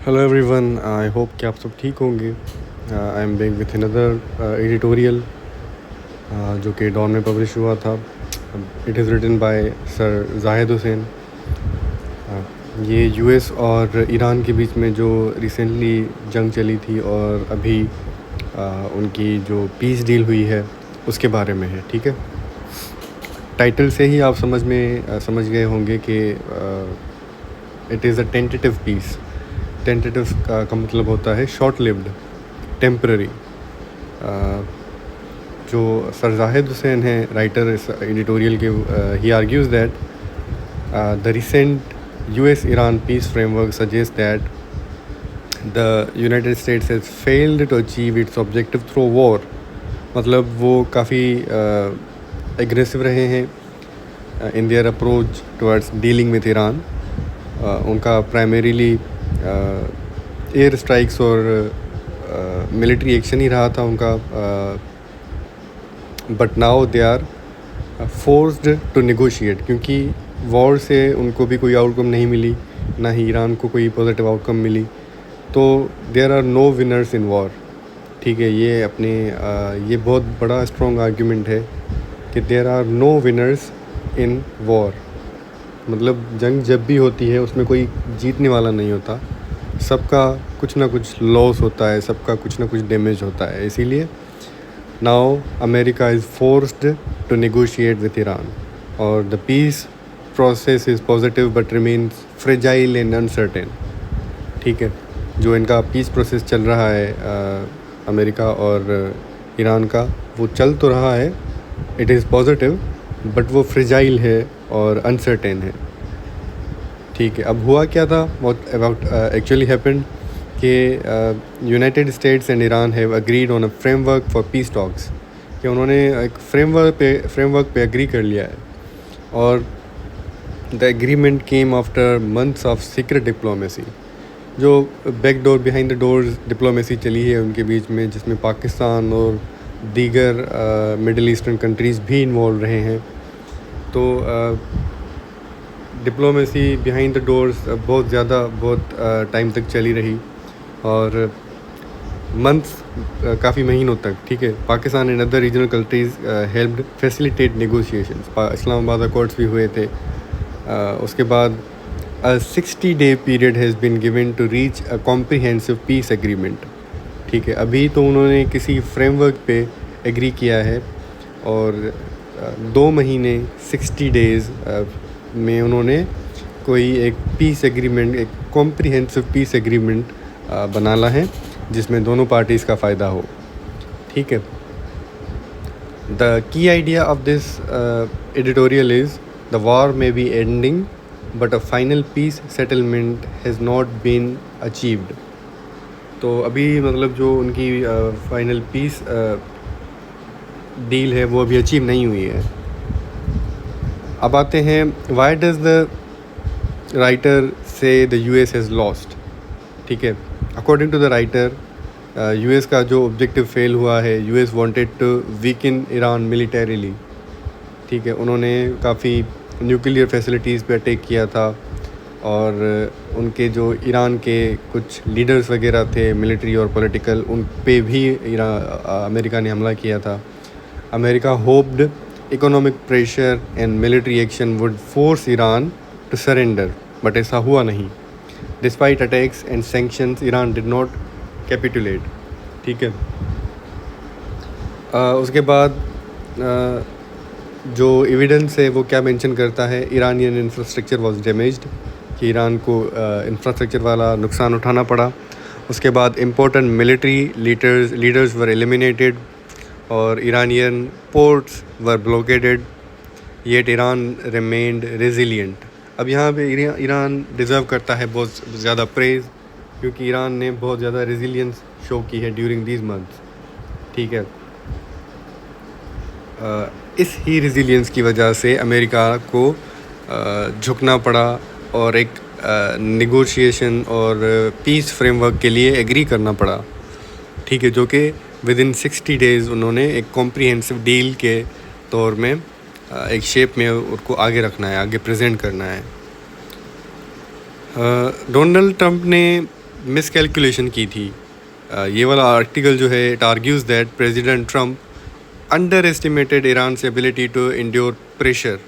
Hello everyone, I hope कि आप सब ठीक होंगे। I am back with another editorial जो कि डॉन में पब्लिश हुआ था। It is written by sir Zahid Hussain. ये यूएस और ईरान के बीच में जो रिसेंटली जंग चली थी और अभी उनकी जो पीस डील हुई है उसके बारे में है। ठीक है, टाइटल से ही आप समझ गए होंगे कि it is a tentative piece. Tentative का मतलब होता है शॉर्ट लिव्ड, टेम्पररी। जो सर जाहिद हुसैन हैं राइटर इस एडिटोरियल के, he argues that the recent US Iran peace framework suggest that the United States has failed to achieve its objective through war. मतलब वो काफ़ी एग्रेसिव रहे हैं in their approach towards dealing with Iran. उनका primarily air strikes और military action ही रहा था उनका, but now they are forced to negotiate, क्योंकि वॉर से उनको भी कोई आउटकम नहीं मिली, ना ही ईरान को कोई पॉजिटिव आउटकम मिली। तो there are no winners in war. ठीक है, ये बहुत बड़ा स्ट्रॉन्ग आर्ग्यूमेंट है कि there are no winners in war. मतलब जंग जब भी होती है उसमें कोई जीतने वाला नहीं होता, सबका कुछ ना कुछ लॉस होता है, सबका कुछ ना कुछ डैमेज होता है। इसीलिए now America is forced to negotiate with Iran और the peace process is positive but remains fragile and uncertain. ठीक है, जो इनका पीस प्रोसेस चल रहा है अमेरिका और ईरान का, वो चल तो रहा है, इट इज़ पॉजिटिव, बट वो फ्रेजाइल है और अनसर्टेन है। ठीक है, अब हुआ क्या था, व्हाट अबाउट एक्चुअली हैपेंड कि United states and Iran have agreed on a framework for peace talks, कि उन्होंने एक फ्रेमवर्क पे अग्री कर लिया है। और the agreement came after months of secret diplomacy, जो back door behind the doors diplomacy चली है उनके बीच में, जिसमें पाकिस्तान और दीगर मिडिल ईस्टर्न कंट्रीज़ भी इन्वॉल्व रहे हैं। तो डिप्लोमेसी बिहाइंड द डोर्स बहुत टाइम तक चली रही और मंथ्स, काफ़ी महीनों तक। ठीक है, Pakistan and other regional countries helped facilitate negotiations. Islamabad accords भी हुए थे। उसके बाद 60-day period has been given to reach a comprehensive peace agreement. ठीक है, अभी तो उन्होंने किसी फ्रेमवर्क पे एग्री किया है और 2 महीने 60 डेज़ में उन्होंने कोई एक पीस एग्रीमेंट, एक कॉम्प्रिहेंसिव पीस एग्रीमेंट बनाना है जिसमें दोनों पार्टीज़ का फ़ायदा हो। ठीक है, the key idea of this editorial is the war may be ending but a final peace settlement has not been achieved. तो अभी मतलब जो उनकी फाइनल पीस डील है वो अभी अचीव नहीं हुई है। अब आते हैं, why does the writer say the US has lost. ठीक है, according to the writer, US का जो ऑब्जेक्टिव फेल हुआ है, US wanted to weaken Iran militarily. ठीक है, उन्होंने काफ़ी न्यूक्लियर फैसिलिटीज़ पे अटैक किया था और उनके जो ईरान के कुछ लीडर्स वगैरह थे मिलिट्री और पॉलिटिकल, उन पे भी अमेरिका ने हमला किया था। America hoped economic pressure and military action would force Iran to surrender, but ऐसा हुआ नहीं। Despite attacks and sanctions Iran did not capitulate. ठीक है, उसके बाद जो एविडेंस है वो क्या मेंशन करता है, ईरानियन इंफ्रास्ट्रक्चर वाज डैमेज्ड, कि ईरान को इंफ्रास्ट्रक्चर वाला नुकसान उठाना पड़ा। उसके बाद important military leaders were eliminated और ईरानियन पोर्ट्स वर ब्लॉकेडेड, येट ईरान रिमेन्ड रेजिलिएंट। अब यहाँ पे ईरान डिज़र्व करता है बहुत ज़्यादा प्रेज़, क्योंकि ईरान ने बहुत ज़्यादा रेजिलियंस शो की है ड्यूरिंग दीज मंथ्स। ठीक है, इस ही रेजिलियंस की वजह से अमेरिका को झुकना पड़ा और एक नेगोशिएशन और पीस फ्रेमवर्क के लिए एग्री करना पड़ा। ठीक है, जो कि विद इन 60 डेज़ उन्होंने एक कॉम्प्रिहेंसिव डील के तौर में एक शेप में उसको आगे रखना है, आगे प्रेजेंट करना है। डोनाल्ड ट्रंप ने मिसकैलकुलेशन की थी। ये वाला आर्टिकल जो है it argues that president Trump underestimated Iran से ability to endure pressure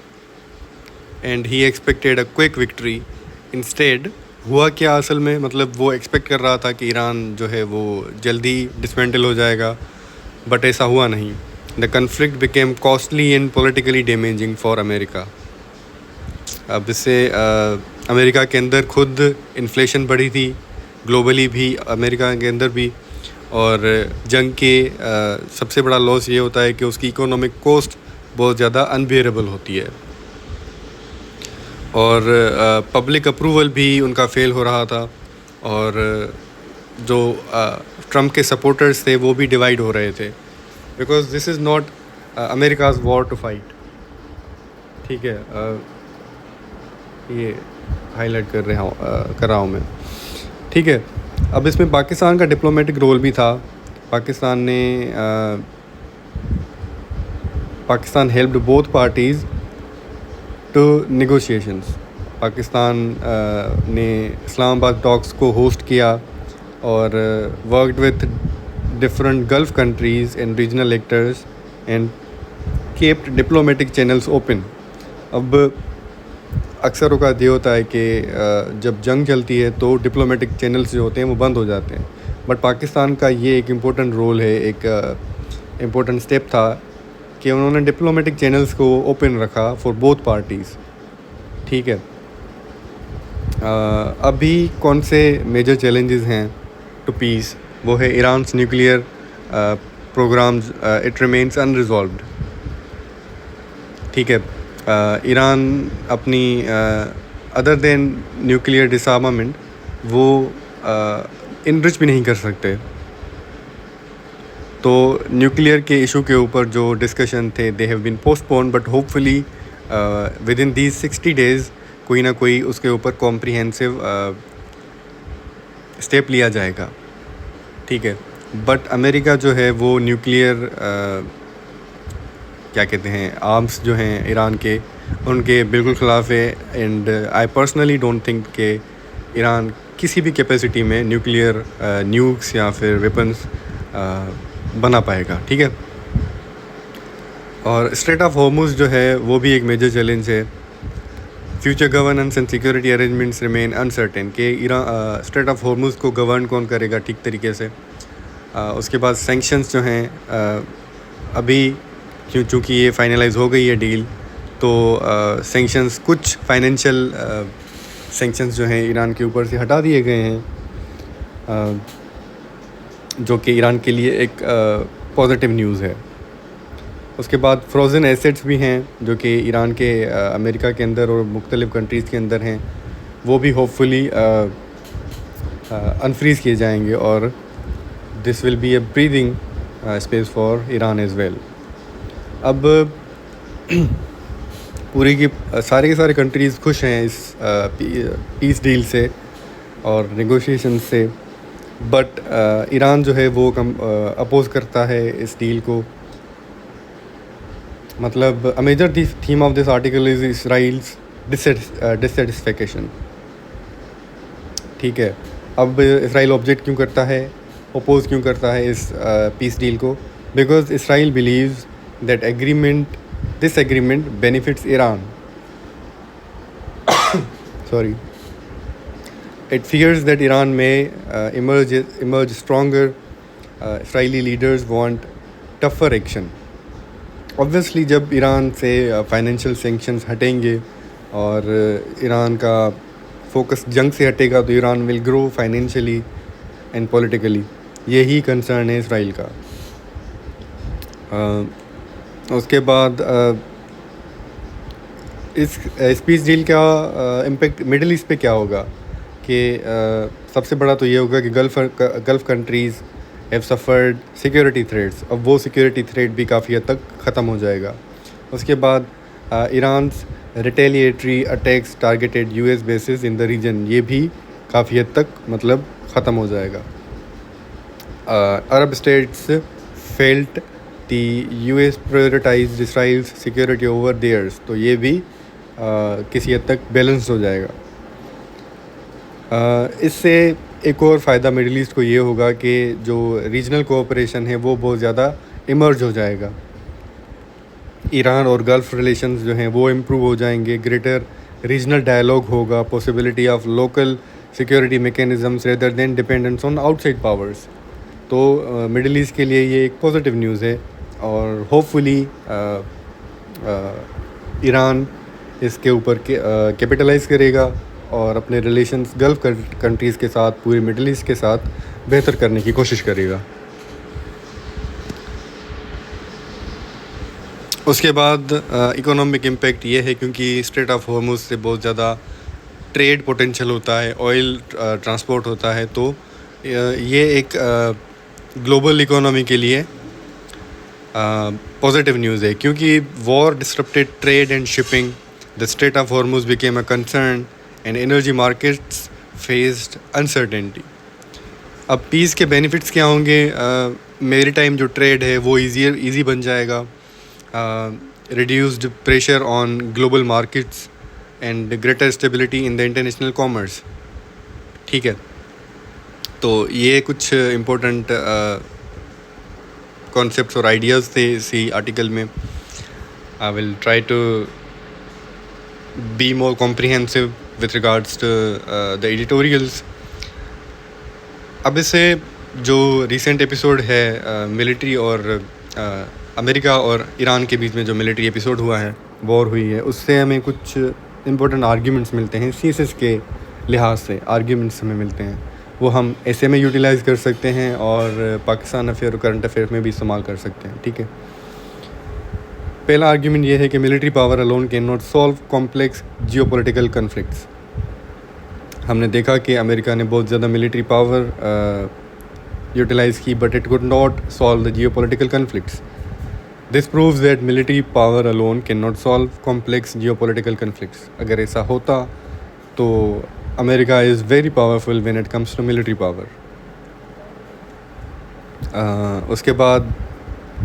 and he expected a quick victory. Instead हुआ क्या असल में, मतलब वो एक्सपेक्ट कर रहा था कि ईरान जो है वो जल्दी डिसमेंटल हो जाएगा, बट ऐसा हुआ नहीं। The conflict became costly and politically damaging for America. अब इससे अमेरिका के अंदर खुद इन्फ्लेशन बढ़ी थी, ग्लोबली भी, अमेरिका के अंदर भी। और जंग के सबसे बड़ा लॉस ये होता है कि उसकी इकोनॉमिक कॉस्ट बहुत ज़्यादा अनबेरेबल होती है, और पब्लिक अप्रूवल भी उनका फेल हो रहा था, और जो ट्रम्प के सपोर्टर्स थे वो भी डिवाइड हो रहे थे, because this is not America's war to fight. ठीक है, ये हाईलाइट कर रहा हूँ मैं। ठीक है, अब इसमें पाकिस्तान का डिप्लोमेटिक रोल भी था। Pakistan helped both parties to negotiations. Pakistan ने इस्लामाबाद टॉक्स को होस्ट किया और worked with different Gulf countries and regional actors and kept diplomatic channels open. अब अक्सर औकात ये होता है कि जब जंग चलती है तो डिप्लोमेटिक चैनल्स जो होते हैं वो बंद हो जाते हैं, बट पाकिस्तान का ये एक इम्पोर्टेंट रोल है, एक इम्पोर्टेंट स्टेप था कि उन्होंने डिप्लोमेटिक चैनल्स को ओपन रखा फॉर बोथ पार्टीज़। ठीक है, अभी कौन से मेजर चैलेंजेस हैं टू पीस, वो है Iran's nuclear programmes, it remains unresolved. ठीक है, ईरान अपनी अदर देन न्यूक्लियर डिसआर्मामेंट वो इनरिच भी नहीं कर सकते। तो न्यूक्लियर के इशू के ऊपर जो डिस्कशन थे they have been postpone, but hopefully within these 60 days कोई ना कोई उसके ऊपर कॉम्प्रिहेंसिव स्टेप लिया जाएगा। ठीक है, बट अमेरिका जो है वो न्यूक्लियर क्या कहते हैं आर्म्स जो हैं ईरान के, उनके बिल्कुल ख़िलाफ़ है। And I personally don't think कि ईरान किसी भी कैपेसिटी में न्यूक्लियर न्यूक्स या फिर वेपन्स बना पाएगा। ठीक है, और स्ट्रेट ऑफ हॉर्मुज़ जो है वो भी एक मेजर चैलेंज है। Future governance and security arrangements remain uncertain कि ईरान स्ट्रेट ऑफ हॉर्मुज़ को गवर्न कौन करेगा ठीक तरीके से। उसके बाद सैंक्शंस जो हैं अभी चूँकि ये फाइनलाइज हो गई है डील, तो सैंक्शंस कुछ फाइनेंशियल सैंक्शंस जो हैं ईरान के ऊपर से हटा दिए गए हैं, जो कि ईरान के लिए एक पॉजिटिव न्यूज़ है। उसके बाद फ्रोज़न एसेट्स भी हैं जो कि ईरान के अमेरिका के अंदर और मुख्तलिफ़ कंट्रीज़ के अंदर हैं, वो भी होपफुली अनफ्रीज़ किए जाएंगे, और this will be a breathing space for Iran as well. अब पूरी की सारे के सारे कंट्रीज़ खुश हैं इस पीस डील से और नेगोशिएशन से, बट ईरान जो है वो अपोज़ करता है इस डील को। मतलब a major theme of this article is Israel's dissatisfaction. ठीक है, अब इसराइल ऑब्जेक्ट क्यों करता है, अपोज़ क्यों करता है इस पीस डील को? Because Israel believes that this agreement benefits Iran. Sorry. It fears that Iran may emerge stronger. Israeli leaders want tougher action. Obviously जब ईरान से फाइनेंशियल सैंक्शंस हटेंगे और ईरान का फोकस जंग से हटेगा तो Iran will grow financially and politically. यही कंसर्न है इसराइल का। उसके बाद इस पीस डील का इम्पेक्ट मिडिल ईस्ट पे क्या होगा कि सबसे बड़ा तो ये होगा कि gulf countries have suffered security threats. अब वो सिक्योरिटी थ्रेट भी काफ़ी हद तक ख़त्म हो जाएगा। उसके बाद Iran's retaliatory attacks targeted US bases in the region, ये भी काफ़ी हद तक मतलब ख़त्म हो जाएगा। Arab states felt the US prioritised Israel's security over theirs, तो ये भी किसी हद तक बैलेंस हो जाएगा। इससे एक और फ़ायदा मिडिल ईस्ट को ये होगा कि जो रीजनल कोऑपरेशन है वो बहुत ज़्यादा इमर्ज हो जाएगा। ईरान और गल्फ़ रिलेशंस जो हैं वो इम्प्रूव हो जाएंगे, ग्रेटर रीजनल डायलॉग होगा, possibility of local security mechanisms rather than dependence on outside powers. तो मिडिल ईस्ट के लिए ये एक पॉजिटिव न्यूज़ है और होपफुली ईरान इसके ऊपर कैपिटलाइज़ करेगा और अपने रिलेशंस गल्फ़ कंट्रीज़ के साथ, पूरे मिडिल ईस्ट के साथ बेहतर करने की कोशिश करेगा। उसके बाद इकोनॉमिक इम्पैक्ट ये है क्योंकि स्ट्रेट ऑफ हॉर्मुज़ से बहुत ज़्यादा ट्रेड पोटेंशियल होता है, ऑयल ट्रांसपोर्ट होता है, तो ये एक ग्लोबल इकोनॉमी के लिए पॉजिटिव न्यूज़ है क्योंकि war disrupted trade and shipping, the straight of Hormuz became a concern and energy markets faced uncertainty. अब पीस के बेनिफिट्स क्या होंगे? मेरी टाइम जो ट्रेड है वो ईजी बन जाएगा, reduced pressure on global markets and greater stability in the international commerce। ठीक है, तो ये कुछ इम्पोर्टेंट कॉन्सेप्ट्स और आइडियाज़ थे इसी आर्टिकल में। I will try to be more comprehensive with regards to the editorials. अब इससे जो रिसेंट एपिसोड है मिलिट्री और अमेरिका और ईरान के बीच में जो मिलिट्री एपिसोड हुआ है, वॉर हुई है, उससे हमें कुछ इम्पोर्टेंट आर्ग्यूमेंट्स मिलते हैं। सीएसएस के लिहाज से आर्ग्यूमेंट्स हमें मिलते हैं, वो हम ऐसे में यूटिलाइज़ कर सकते हैं और पाकिस्तान अफेयर और करंट अफेयर में भी इस्तेमाल कर सकते हैं। ठीक है, पहला आर्ग्यूमेंट ये है कि military power alone can not solve complex geopolitical conflicts. हमने देखा कि अमेरिका ने बहुत ज़्यादा मिलिट्री पावर यूटिलाइज़ की, but it could not solve the geopolitical conflicts. This proves that military power alone can not solve complex geopolitical conflicts. अगर ऐसा होता तो America is very powerful when it comes to military power. उसके बाद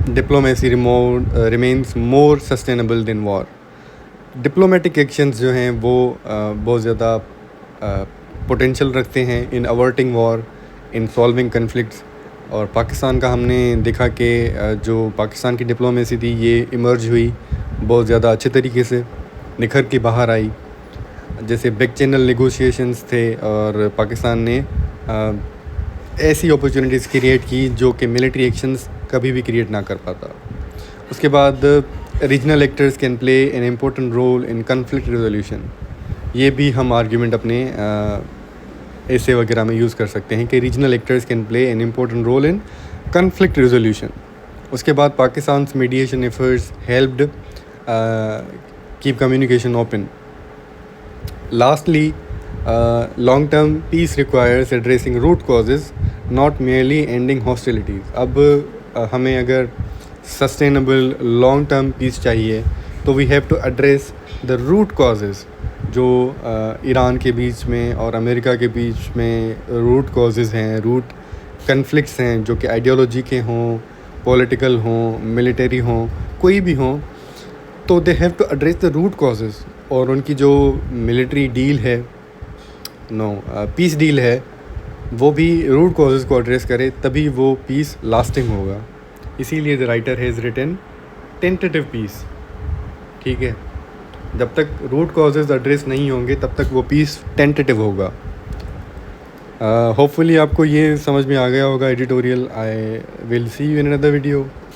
diplomacy remains more sustainable than war. Diplomatic actions जो हैं वो बहुत ज़्यादा पोटेंशियल रखते हैं इन अवर्टिंग वॉर, इन सॉल्विंग कन्फ्लिक्ट्स। और पाकिस्तान का हमने देखा कि जो पाकिस्तान की डिप्लोमेसी थी ये इमर्ज हुई, बहुत ज़्यादा अच्छे तरीके से निखर के बाहर आई। जैसे बैक चैनल नेगोशिएशंस थे और पाकिस्तान ने ऐसी अपॉर्चुनिटीज़ क्रिएट की जो कि मिलिट्री एक्शंस कभी भी क्रिएट ना कर पाता। उसके बाद regional actors can play an important role in conflict resolution. ये भी हम आर्ग्यूमेंट अपने ऐसे वगैरह में यूज़ कर सकते हैं कि regional actors can play an important role in conflict resolution. उसके बाद Pakistan mediation efforts helped keep communication open. Lastly long term peace requires addressing root causes not merely ending hostilities. अब हमें अगर सस्टेनेबल लॉन्ग टर्म पीस चाहिए तो we have to address the root causes. जो Iran के बीच में और अमेरिका के बीच में रूट कॉजेज़ हैं, रूट कन्फ्लिक्ट्स हैं, जो कि आइडियोलॉजी के हों, पॉलिटिकल हों, मिलिटरी हों, कोई भी हों, तो they have to address the root causes. और उनकी जो मिलिट्री डील है, पीस डील है, वो भी रूट कॉजेज़ को एड्रेस करे, तभी वो पीस लास्टिंग होगा। इसीलिए the writer has written tentative peace. ठीक है, जब तक रूट कॉजेज़ एड्रेस नहीं होंगे तब तक वो पीस टेंटेटिव होगा। होपफुली आपको ये समझ में आ गया होगा editorial. I will see you in another video.